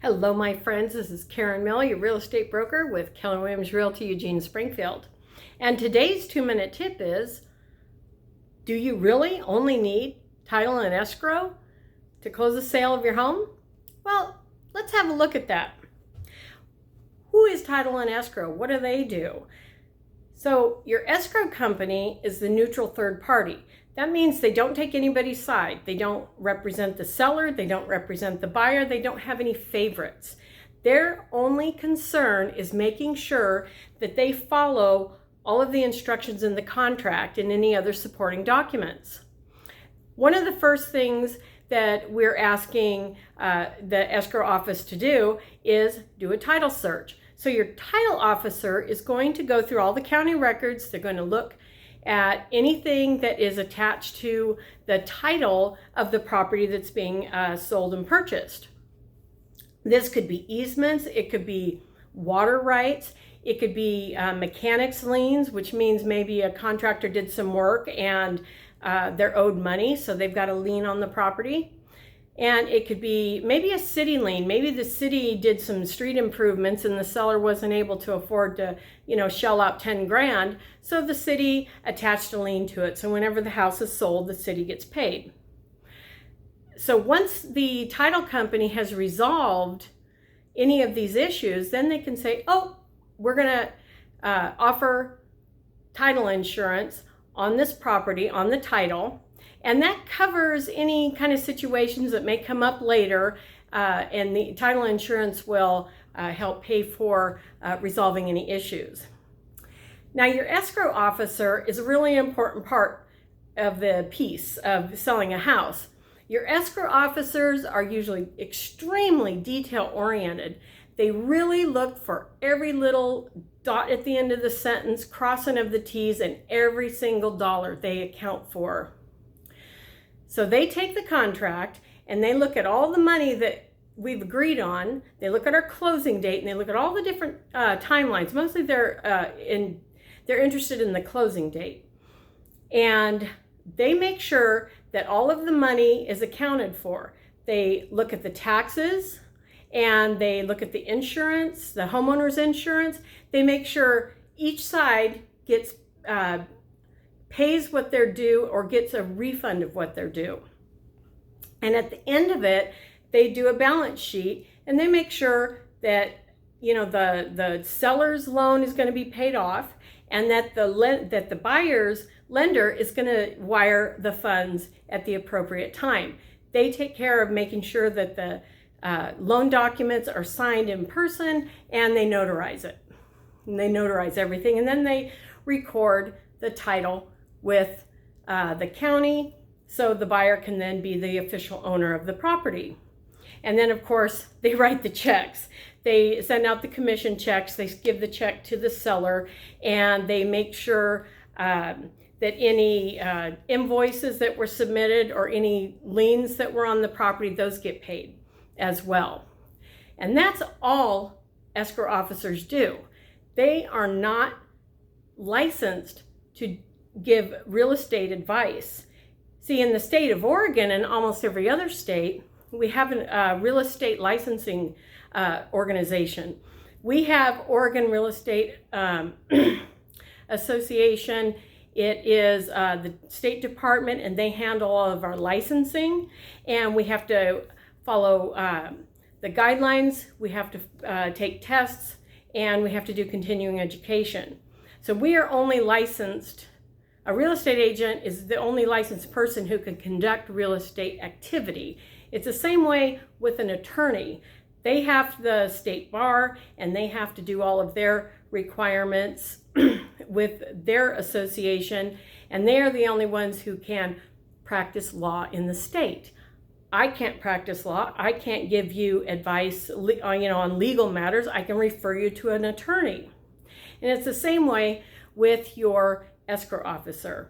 Hello, my friends. This is Karen Mill, your real estate broker with Keller Williams Realty Eugene Springfield. And today's 2-minute tip is, do you really only need title and escrow to close the sale of your home? Well, let's have a look at that. Who is title and escrow? What do they do? So your escrow company is the neutral third party. That means they don't take anybody's side. They don't represent the seller. They don't represent the buyer. They don't have any favorites. Their only concern is making sure that they follow all of the instructions in the contract and any other supporting documents. One of the first things that we're asking the escrow office to do is do a title search. So your title officer is going to go through all the county records. They're going to look at anything that is attached to the title of the property that's being sold and purchased. This could be easements, it could be water rights, it could be mechanics liens, which means maybe a contractor did some work and they're owed money, so they've got a lien on the property. And it could be maybe a city lien. Maybe the city did some street improvements and the seller wasn't able to afford to, shell out 10 grand. So the city attached a lien to it. So whenever the house is sold, the city gets paid. So once the title company has resolved any of these issues, then they can say, oh, we're going to offer title insurance on this property, on the title. And that covers any kind of situations that may come up later, and the title insurance will help pay for resolving any issues. Now, your escrow officer is a really important part of the piece of selling a house. Your escrow officers are usually extremely detail-oriented. They really look for every little dot at the end of the sentence, crossing of the T's, and every single dollar they account for. So they take the contract and they look at all the money that we've agreed on. They look at our closing date and they look at all the different timelines. Mostly they're interested in the closing date. And they make sure that all of the money is accounted for. They look at the taxes and they look at the insurance, the homeowner's insurance. They make sure each side gets pays what they're due or gets a refund of what they're due. And at the end of it, they do a balance sheet and they make sure that the seller's loan is going to be paid off and that the buyer's lender is going to wire the funds at the appropriate time. They take care of making sure that the loan documents are signed in person and they notarize it. And they notarize everything and then they record the title with the county, so the buyer can then be the official owner of the property. And then, of course, they write the checks. They send out the commission checks. They give the check to the seller, and they make sure that any invoices that were submitted or any liens that were on the property, those get paid as well. And that's all escrow officers do. They are not licensed to give real estate advice. See, in the state of Oregon and almost every other state, we have a real estate licensing organization. We have Oregon Real Estate Association. It is the State Department, and they handle all of our licensing. And we have to follow the guidelines. We have to take tests, and we have to do continuing education. So we are only licensed. A real estate agent is the only licensed person who can conduct real estate activity. It's the same way with an attorney. They have the state bar and they have to do all of their requirements with their association, and they are the only ones who can practice law in the state. I can't practice law. I can't give you advice on legal matters. I can refer you to an attorney. And it's the same way with your escrow officer,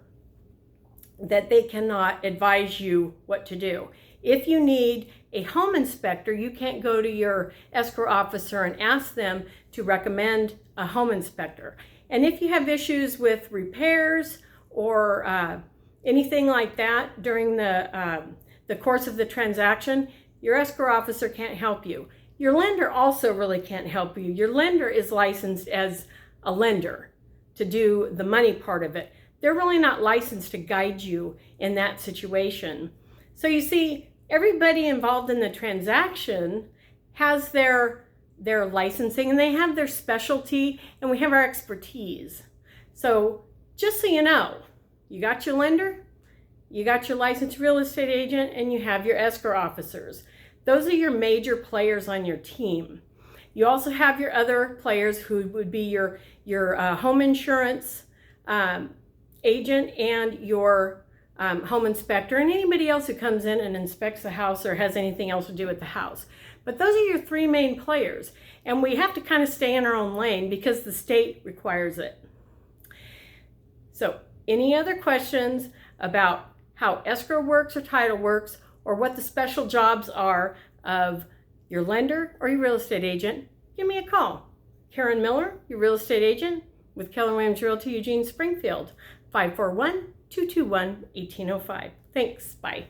that they cannot advise you what to do. If you need a home inspector, you can't go to your escrow officer and ask them to recommend a home inspector. And if you have issues with repairs or anything like that during the course of the transaction, your escrow officer can't help you. Your lender also really can't help you. Your lender is licensed as a lender to do the money part of it. They're really not licensed to guide you in that situation. So you see, everybody involved in the transaction has their licensing, and they have their specialty, and we have our expertise. So just so you know, you got your lender, you got your licensed real estate agent, and you have your escrow officers. Those are your major players on your team. You also have your other players who would be your home insurance agent and your home inspector, and anybody else who comes in and inspects the house or has anything else to do with the house. But those are your three main players, and we have to kind of stay in our own lane because the state requires it. So any other questions about how escrow works or title works, or what the special jobs are of your lender or your real estate agent, give me a call. Karen Miller, your real estate agent with Keller Williams Realty Eugene Springfield, 541-221-1805. Thanks. Bye.